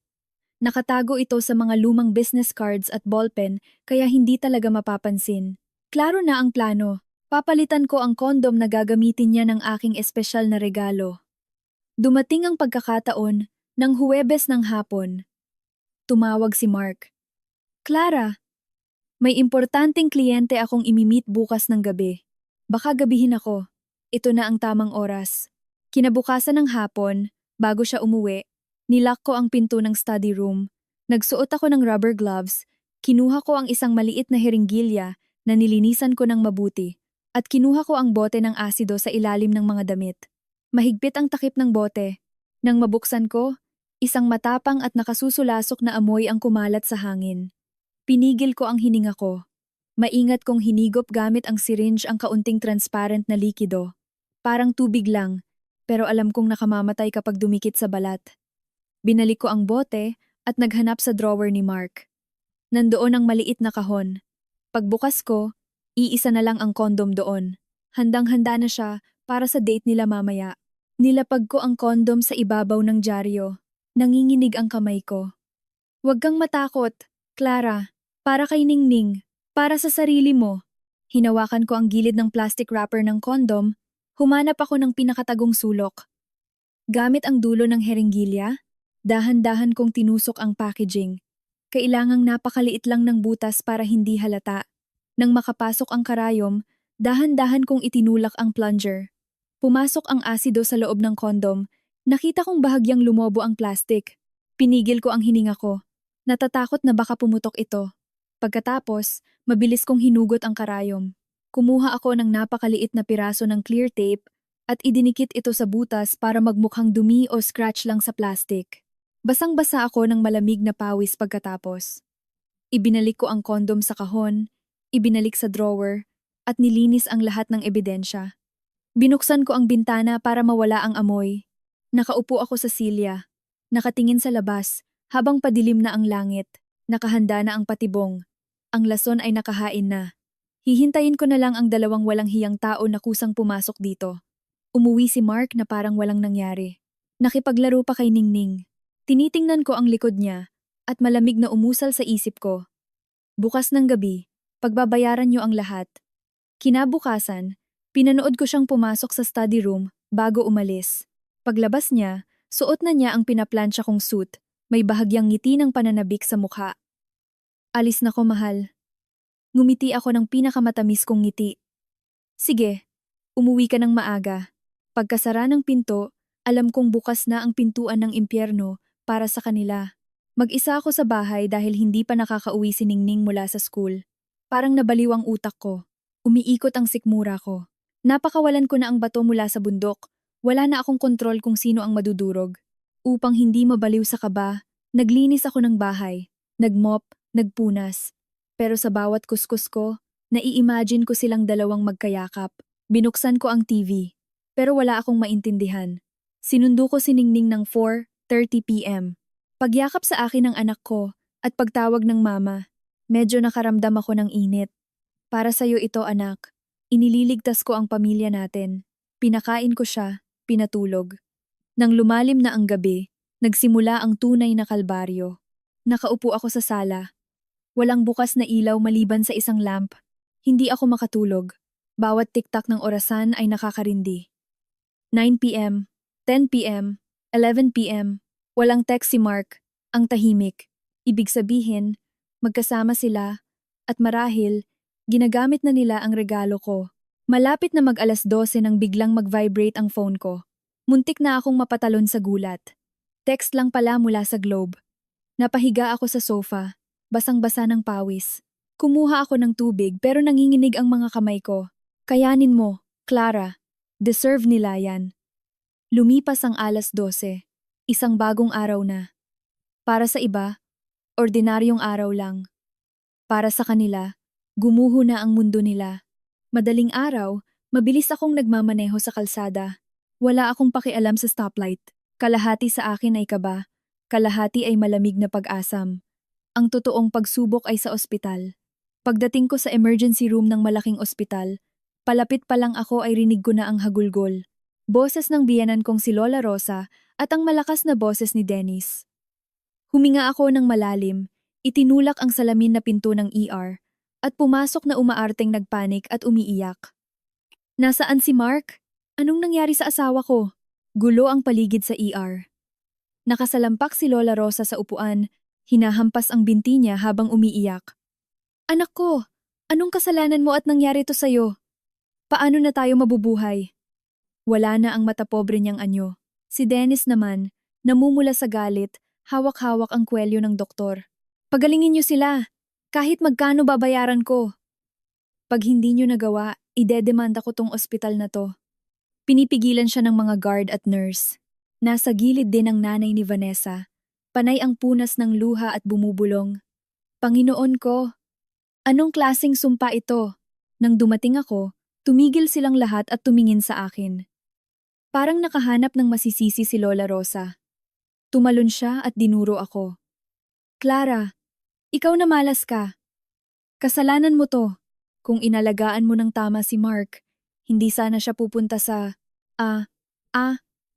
S1: Nakatago ito sa mga lumang business cards at ballpen kaya hindi talaga mapapansin. Klaro na ang plano. Papalitan ko ang kondom na gagamitin niya ng aking espesyal na regalo. Dumating ang pagkakataon ng Huwebes ng hapon. Tumawag si Mark. Clara, may importanteng kliyente akong imimit bukas ng gabi. Baka gabihin ako. Ito na ang tamang oras. Kinabukasan ng hapon, bago siya umuwi, nilock ko ang pinto ng study room. Nagsuot ako ng rubber gloves, kinuha ko ang isang maliit na heringgilya na nilinisan ko ng mabuti, at kinuha ko ang bote ng asido sa ilalim ng mga damit. Mahigpit ang takip ng bote. Nang mabuksan ko, isang matapang at nakasusulasok na amoy ang kumalat sa hangin. Pinigil ko ang hininga ko. Maingat kong hinigop gamit ang syringe ang kaunting transparent na likido. Parang tubig lang, pero alam kong nakamamatay kapag dumikit sa balat. Binalik ko ang bote at naghanap sa drawer ni Mark. Nandoon ang maliit na kahon. Pagbukas ko, iisa na lang ang kondom doon. Handang-handa na siya para sa date nila mamaya. Nilapag ko ang kondom sa ibabaw ng dyaryo. Nanginginig ang kamay ko. Huwag kang matakot, Clara. Para kay Ningning. Para sa sarili mo. Hinawakan ko ang gilid ng plastic wrapper ng kondom. Humanap ako ng pinakatagong sulok. Gamit ang dulo ng herenggilya, dahan-dahan kong tinusok ang packaging. Kailangang napakaliit lang ng butas para hindi halata. Nang makapasok ang karayom, dahan-dahan kong itinulak ang plunger. Pumasok ang asido sa loob ng kondom. Nakita kong bahagyang lumobo ang plastic. Pinigil ko ang hininga ko. Natatakot na baka pumutok ito. Pagkatapos, mabilis kong hinugot ang karayom. Kumuha ako ng napakaliit na piraso ng clear tape at idinikit ito sa butas para magmukhang dumi o scratch lang sa plastic. Basang-basa ako ng malamig na pawis pagkatapos. Ibinalik ko ang kondom sa kahon, ibinalik sa drawer, at nilinis ang lahat ng ebidensya. Binuksan ko ang bintana para mawala ang amoy. Nakaupo ako sa silya. Nakatingin sa labas, habang padilim na ang langit. Nakahanda na ang patibong. Ang lason ay nakahain na. Hihintayin ko na lang ang dalawang walang hiyang tao na kusang pumasok dito. Umuwi si Mark na parang walang nangyari. Nakipaglaro pa kay Ningning. Tinitingnan ko ang likod niya at malamig na umusal sa isip ko. Bukas ng gabi, pagbabayaran niyo ang lahat. Kinabukasan, pinanood ko siyang pumasok sa study room bago umalis. Paglabas niya, suot na niya ang pinaplansya kong suit. May bahagyang ngiti ng pananabik sa mukha. Alis na ko, mahal. Ngumiti ako ng pinakamatamis kong ngiti. Sige, umuwi ka ng maaga. Pagkasara ng pinto, alam kong bukas na ang pintuan ng impyerno para sa kanila. Mag-isa ako sa bahay dahil hindi pa nakakauwi si Ningning mula sa school. Parang nabaliw ang utak ko. Umiikot ang sikmura ko. Napakawalan ko na ang bato mula sa bundok. Wala na akong kontrol kung sino ang madudurog. Upang hindi mabaliw sa kaba, naglinis ako ng bahay. Nagmop, nagpunas. Pero sa bawat kuskus ko, nai-imagine ko silang dalawang magkayakap. Binuksan ko ang TV. Pero wala akong maintindihan. Sinundo ko si Ningning ng 4:30 p.m. Pagyakap sa akin ng anak ko at pagtawag ng mama, medyo nakaramdam ako ng init. Para sa'yo ito, anak. Inililigtas ko ang pamilya natin. Pinakain ko siya, pinatulog. Nang lumalim na ang gabi, nagsimula ang tunay na kalbaryo. Nakaupo ako sa sala. Walang bukas na ilaw maliban sa isang lamp. Hindi ako makatulog. Bawat tiktak ng orasan ay nakakarindi. 9 p.m., 10 p.m., 11 p.m., walang text si Mark, ang tahimik. Ibig sabihin, magkasama sila, at marahil, ginagamit na nila ang regalo ko. Malapit na mag-alas 12 nang biglang mag-vibrate ang phone ko. Muntik na akong mapatalon sa gulat. Text lang pala mula sa Globe. Napahiga ako sa sofa, basang-basa ng pawis. Kumuha ako ng tubig pero nanginginig ang mga kamay ko. Kayanin mo, Clara. Deserve nila yan. Lumipas ang alas 12. Isang bagong araw na. Para sa iba, ordinaryong araw lang. Para sa kanila, gumuho na ang mundo nila. Madaling araw, mabilis akong nagmamaneho sa kalsada. Wala akong pakialam sa stoplight. Kalahati sa akin ay kaba, kalahati ay malamig na pag-asam. Ang totoong pagsubok ay sa ospital. Pagdating ko sa emergency room ng malaking ospital, palapit pa lang ako ay rinig ko na ang hagulgol. Boses ng biyanan kong si Lola Rosa at ang malakas na boses ni Dennis. Huminga ako ng malalim, itinulak ang salamin na pinto ng ER, at pumasok na umaarteng nagpanik at umiiyak. Nasaan si Mark? Anong nangyari sa asawa ko? Gulo ang paligid sa ER. Nakasalampak si Lola Rosa sa upuan, hinahampas ang binti niya habang umiiyak. Anak ko, anong kasalanan mo at nangyari to sa'yo? Paano na tayo mabubuhay? Wala na ang mata pobre niyang anyo. Si Dennis naman, namumula sa galit, hawak-hawak ang kwelyo ng doktor. Pagalingin niyo sila, kahit magkano babayaran ko. Pag hindi niyo nagawa, idedemanda ko tong ospital na to. Pinipigilan siya ng mga guard at nurse. Nasa gilid din ang nanay ni Vanessa. Panay ang punas ng luha at bumubulong. Panginoon ko, Anong klaseng sumpa ito? Nang dumating ako, tumigil silang lahat at tumingin sa akin. Parang nakahanap ng masisisi si Lola Rosa. Tumalon siya at dinuro ako. Clara, ikaw na malas ka. Kasalanan mo to. Kung inalagaan mo ng tama si Mark, hindi sana siya pupunta sa…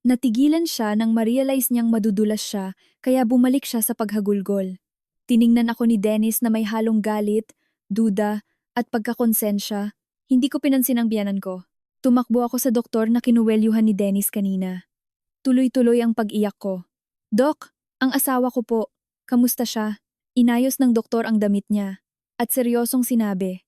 S1: Natigilan siya nang ma-realize niyang madudulas siya kaya bumalik siya sa paghagulgol. Tiningnan ako ni Dennis na may halong galit, duda, at pagkakonsensya. Hindi ko pinansin ang biyanan ko. Tumakbo ako sa doktor na kinuwelyuhan ni Dennis kanina. Tuloy-tuloy ang pag-iyak ko. Dok, ang asawa ko po. Kamusta siya? Inayos ng doktor ang damit niya. At seryosong sinabi,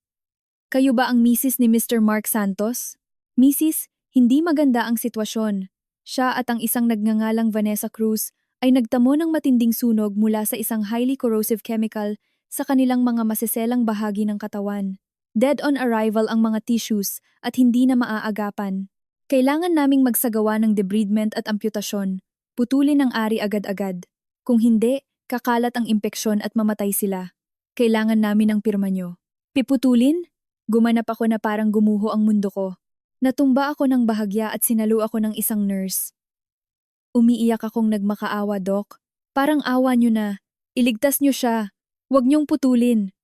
S1: kayo ba ang misis ni Mr. Mark Santos? Misis, hindi maganda ang sitwasyon. Siya at ang isang nagngangalang Vanessa Cruz ay nagtamo ng matinding sunog mula sa isang highly corrosive chemical sa kanilang mga masiselang bahagi ng katawan. Dead on arrival ang mga tissues at hindi na maaagapan. Kailangan naming magsagawa ng debridement at amputasyon. Putulin ang ari agad-agad. Kung hindi, kakalat ang impeksyon at mamatay sila. Kailangan namin ang pirma nyo. Piputulin? Gumanap ako na parang gumuho ang mundo ko. Natumba ako ng bahagya at sinalo ako ng isang nurse. Umiiyak akong nagmakaawa, Dok. Parang awa nyo na. Iligtas nyo siya. Huwag nyong putulin.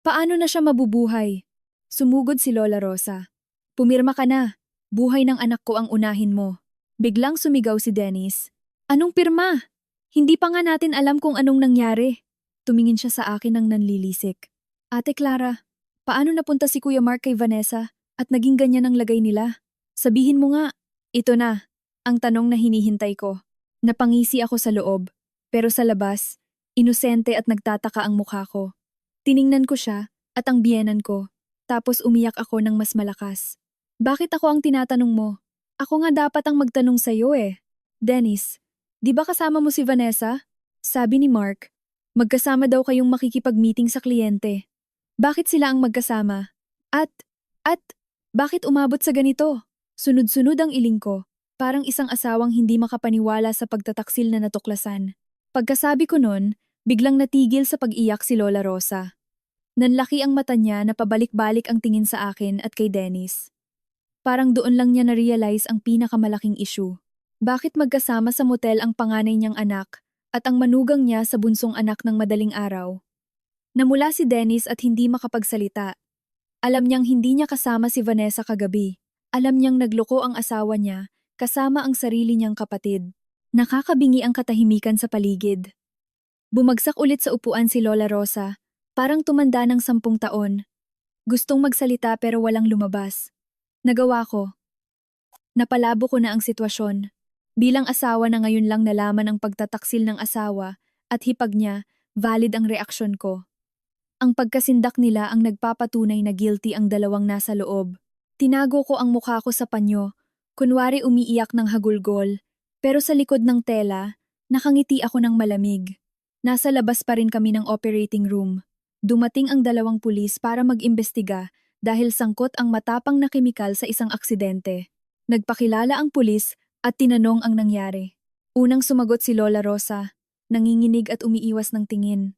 S1: Paano na siya mabubuhay? Sumugod si Lola Rosa. Pumirma ka na. Buhay ng anak ko ang unahin mo. Biglang sumigaw si Dennis. Anong pirma? Hindi pa nga natin alam kung anong nangyari. Tumingin siya sa akin ng nanlilisik. Ate Clara, paano napunta si Kuya Mark kay Vanessa? At naging ganyan ang lagay nila. Sabihin mo nga, ito na, ang tanong na hinihintay ko. Napangisi ako sa loob, pero sa labas, inosente at nagtataka ang mukha ko. Tiningnan ko siya at ang biyenan ko, tapos umiyak ako ng mas malakas. Bakit ako ang tinatanong mo? Ako nga dapat ang magtanong sa'yo eh. Dennis, di ba kasama mo si Vanessa? Sabi ni Mark, magkasama daw kayong makikipag-meeting sa kliyente. Bakit sila ang magkasama? At, bakit umabot sa ganito? Sunod-sunod ang iling ko, parang isang asawang hindi makapaniwala sa pagtataksil na natuklasan. Pagkasabi ko nun, biglang natigil sa pag-iyak si Lola Rosa. Nanlaki ang mata niya na pabalik-balik ang tingin sa akin at kay Dennis. Parang doon lang niya na-realize ang pinakamalaking issue. Bakit magkasama sa motel ang panganay niyang anak at ang manugang niya sa bunsong anak ng madaling araw? Namula si Dennis at hindi makapagsalita. Alam niyang hindi niya kasama si Vanessa kagabi. Alam niyang nagloko ang asawa niya, kasama ang sarili niyang kapatid. Nakakabingi ang katahimikan sa paligid. Bumagsak ulit sa upuan si Lola Rosa, parang tumanda ng 10 taon. Gustong magsalita pero walang lumabas. Nagawa ko. Napalabo ko na ang sitwasyon. Bilang asawa na ngayon lang nalaman ang pagtataksil ng asawa at hipag niya, valid ang reaksyon ko. Ang pagkasindak nila ang nagpapatunay na guilty ang dalawang nasa loob. Tinago ko ang mukha ko sa panyo, kunwari umiiyak ng hagulgol, pero sa likod ng tela, nakangiti ako ng malamig. Nasa labas pa rin kami ng operating room. Dumating ang 2 pulis para mag-imbestiga dahil sangkot ang matapang na kemikal sa isang aksidente. Nagpakilala ang pulis at tinanong ang nangyari. Unang sumagot si Lola Rosa, nanginginig at umiiwas ng tingin.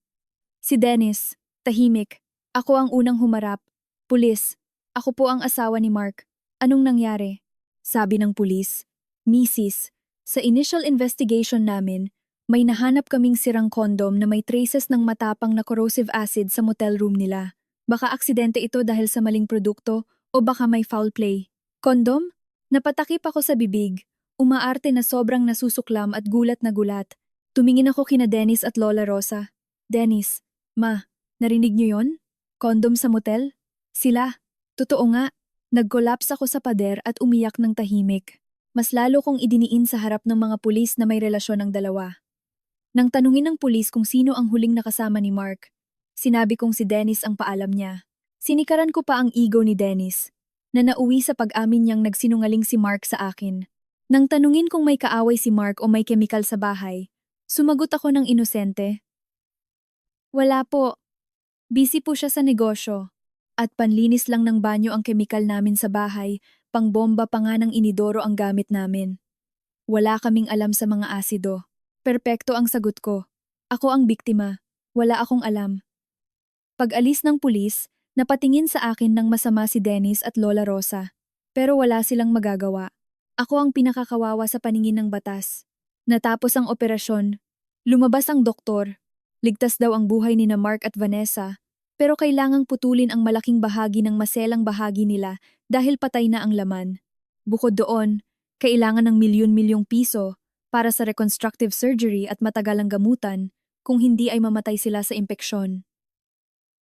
S1: Si Dennis, tahimik. Ako ang unang humarap. Pulis, ako po ang asawa ni Mark. Anong nangyari? Sabi ng pulis. Mrs., sa initial investigation namin, may nahanap kaming sirang kondom na may traces ng matapang na corrosive acid sa motel room nila. Baka aksidente ito dahil sa maling produkto o baka may foul play. Kondom? Napatakip ako sa bibig. Umaarte na sobrang nasusuklam at gulat na gulat. Tumingin ako kina Dennis at Lola Rosa. Dennis, Ma, narinig niyo yon? Kondom sa motel? Sila. Totoo nga. Nag-collapse ako sa pader at umiyak ng tahimik. Mas lalo kong idiniin sa harap ng mga pulis na may relasyon ng dalawa. Nang tanungin ng pulis kung sino ang huling nakasama ni Mark, sinabi kong si Dennis ang paalam niya. Sinikaran ko pa ang ego ni Dennis, na nauwi sa pag-amin niyang nagsinungaling si Mark sa akin. Nang tanungin kung may kaaway si Mark o may kemikal sa bahay, sumagot ako ng inosente. Wala po. Busy po siya sa negosyo. At panlinis lang ng banyo ang kemikal namin sa bahay, pangbomba pa nga ng inidoro ang gamit namin. Wala kaming alam sa mga asido. Perpekto ang sagot ko. Ako ang biktima. Wala akong alam. Pag-alis ng pulis, napatingin sa akin ng masama si Dennis at Lola Rosa. Pero wala silang magagawa. Ako ang pinakakawawa sa paningin ng batas. Natapos ang operasyon. Lumabas ang doktor. Ligtas daw ang buhay ni na Mark at Vanessa. Pero kailangang putulin ang malaking bahagi ng maselang bahagi nila dahil patay na ang laman. Bukod doon, kailangan ng milyon-milyong piso para sa reconstructive surgery at matagalang gamutan kung hindi ay mamatay sila sa impeksyon.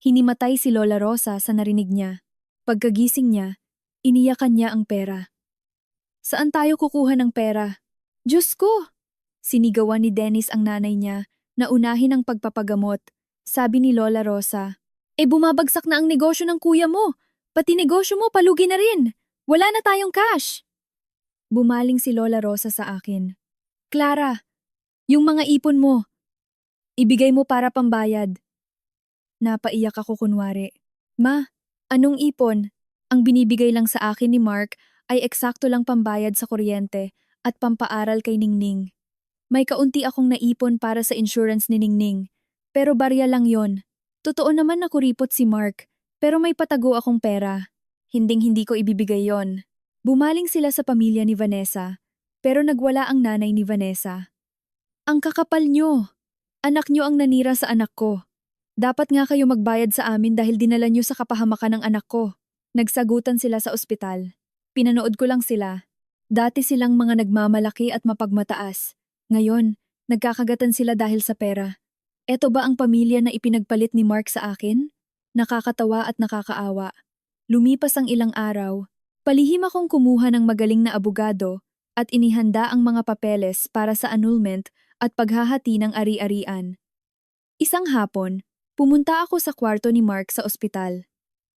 S1: Hinimatay si Lola Rosa sa narinig niya. Pagkagising niya, iniyakan niya ang pera. Saan tayo kukuha ng pera? Diyos ko! Sinigawan ni Dennis ang nanay niya na unahin ang pagpapagamot. Sabi ni Lola Rosa, bumabagsak na ang negosyo ng kuya mo. Pati negosyo mo palugi na rin. Wala na tayong cash. Bumaling si Lola Rosa sa akin. Clara, yung mga ipon mo, ibigay mo para pambayad. Napaiyak ako kunwari. Ma, anong ipon? Ang binibigay lang sa akin ni Mark ay eksakto lang pambayad sa kuryente at pampaaral kay Ningning. May kaunti akong naipon para sa insurance ni Ningning, pero barya lang yon. Totoo naman na kuripot si Mark, pero may patago akong pera. Hinding-hindi ko ibibigay yon. Bumaling sila sa pamilya ni Vanessa, pero nagwala ang nanay ni Vanessa. Ang kakapal nyo! Anak nyo ang nanira sa anak ko. Dapat nga kayo magbayad sa amin dahil dinala nyo sa kapahamakan ng anak ko. Nagsagutan sila sa ospital. Pinanood ko lang sila. Dati silang mga nagmamalaki at mapagmataas. Ngayon, nagkakagatan sila dahil sa pera. Eto ba ang pamilya na ipinagpalit ni Mark sa akin? Nakakatawa at nakakaawa. Lumipas ang ilang araw, palihim akong kumuha ng magaling na abogado at inihanda ang mga papeles para sa annulment at paghahati ng ari-arian. Isang hapon, pumunta ako sa kwarto ni Mark sa ospital.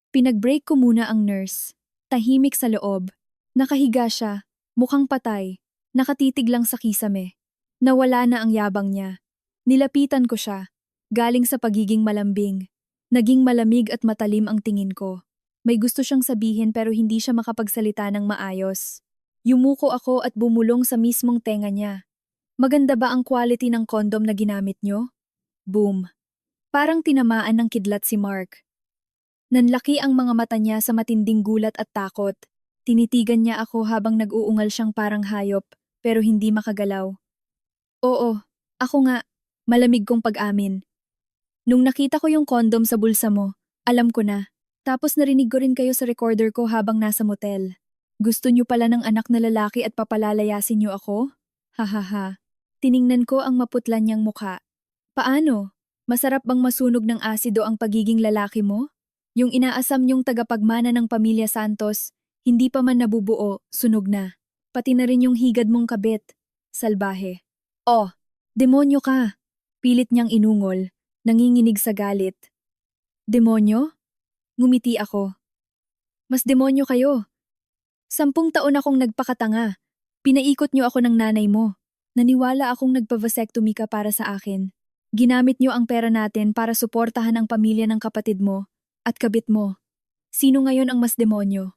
S1: Pinag-break ko muna ang nurse. Tahimik sa loob. Nakahiga siya, mukhang patay, nakatitig lang sa kisame. Nawala na ang yabang niya. Nilapitan ko siya, galing sa pagiging malambing. Naging malamig at matalim ang tingin ko. May gusto siyang sabihin pero hindi siya makapagsalita ng maayos. Yumuko ako at bumulong sa mismong tenga niya. Maganda ba ang quality ng kondom na ginamit niyo? Boom. Parang tinamaan ng kidlat si Mark. Nanlaki ang mga mata niya sa matinding gulat at takot. Tinitigan niya ako habang nag-uungal siyang parang hayop, pero hindi makagalaw. Oo, ako nga, malamig kong pag-amin. Nung nakita ko yung kondom sa bulsa mo, alam ko na. Tapos narinig ko rin kayo sa recorder ko habang nasa motel. Gusto niyo pala ng anak na lalaki at papalalayasin niyo ako? Hahaha. Tiningnan ko ang maputla niyang mukha. Paano? Masarap bang masunog ng asido ang pagiging lalaki mo? Yung inaasam niyong tagapagmana ng pamilya Santos, hindi pa man nabubuo, sunog na. Pati na rin yung higad mong kabit. Salbahe. Oh, demonyo ka. Pilit niyang inungol, nanginginig sa galit. Demonyo? Ngumiti ako. Mas demonyo kayo. 10 taon akong nagpakatanga. Pinaikot niyo ako ng nanay mo. Naniwala akong nagpa-vasectomy ka para sa akin. Ginamit niyo ang pera natin para suportahan ang pamilya ng kapatid mo at kabit mo. Sino ngayon ang mas demonyo?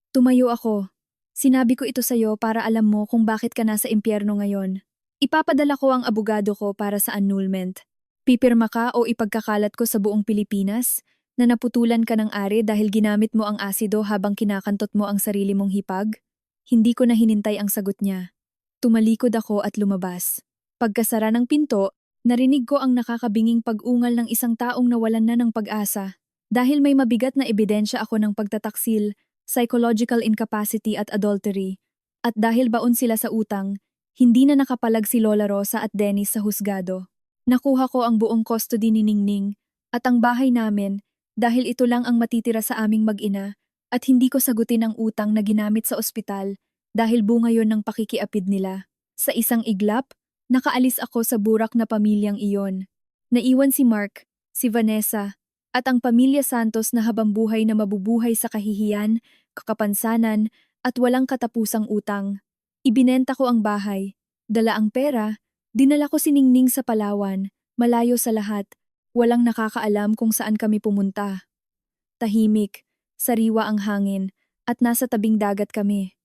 S1: Tumayo ako. Sinabi ko ito sa'yo para alam mo kung bakit ka nasa impyerno ngayon. Ipapadala ko ang abogado ko para sa annulment. Pipirma ka o ipagkakalat ko sa buong Pilipinas na naputulan ka ng ari dahil ginamit mo ang asido habang kinakantot mo ang sarili mong hipag? Hindi ko na hinintay ang sagot niya. Tumalikod ako at lumabas. Pagkasara ng pinto, narinig ko ang nakakabinging pag-ungal ng isang taong nawalan na ng pag-asa. Dahil may mabigat na ebidensya ako ng pagtataksil, psychological incapacity at adultery. At dahil baon sila sa utang, hindi na nakapalag si Lola Rosa at Dennis sa husgado. Nakuha ko ang buong custody ni Ningning at ang bahay namin dahil ito lang ang matitira sa aming mag-ina at hindi ko sagutin ang utang na ginamit sa ospital dahil bunga yon ng pakikiapid nila. Sa isang iglap, nakaalis ako sa burak na pamilyang iyon. Naiwan si Mark, si Vanessa, at ang pamilya Santos na habambuhay na mabubuhay sa kahihiyan, kakapansanan, at walang katapusang utang. Ibinenta ko ang bahay, dala ang pera, dinala ko si Ningning sa Palawan, malayo sa lahat, walang nakakaalam kung saan kami pumunta. Tahimik, sariwa ang hangin, at nasa tabing dagat kami.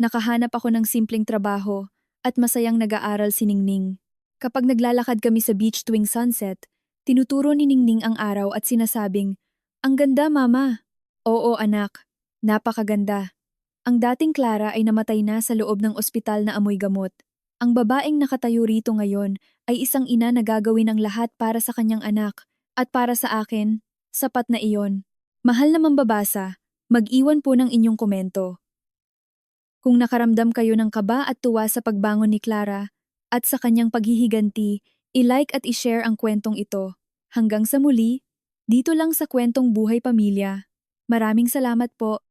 S1: Nakahanap ako ng simpleng trabaho, at masayang nag-aaral si Ningning. Kapag naglalakad kami sa beach tuwing sunset, Tinuturo ni Ningning ang araw at sinasabing, "Ang ganda, Mama." "Oo, anak. Napakaganda." Ang dating Clara ay namatay na sa loob ng ospital na amoy gamot. Ang babaeng nakatayo rito ngayon ay isang ina na gagawin ang lahat para sa kanyang anak. At para sa akin, sapat na iyon. Mahal na mambabasa, mag-iwan po ng inyong komento. Kung nakaramdam kayo ng kaba at tuwa sa pagbangon ni Clara at sa kanyang paghihiganti, i-like at i-share ang kwentong ito. Hanggang sa muli, dito lang sa Kwentong Buhay Pamilya. Maraming salamat po.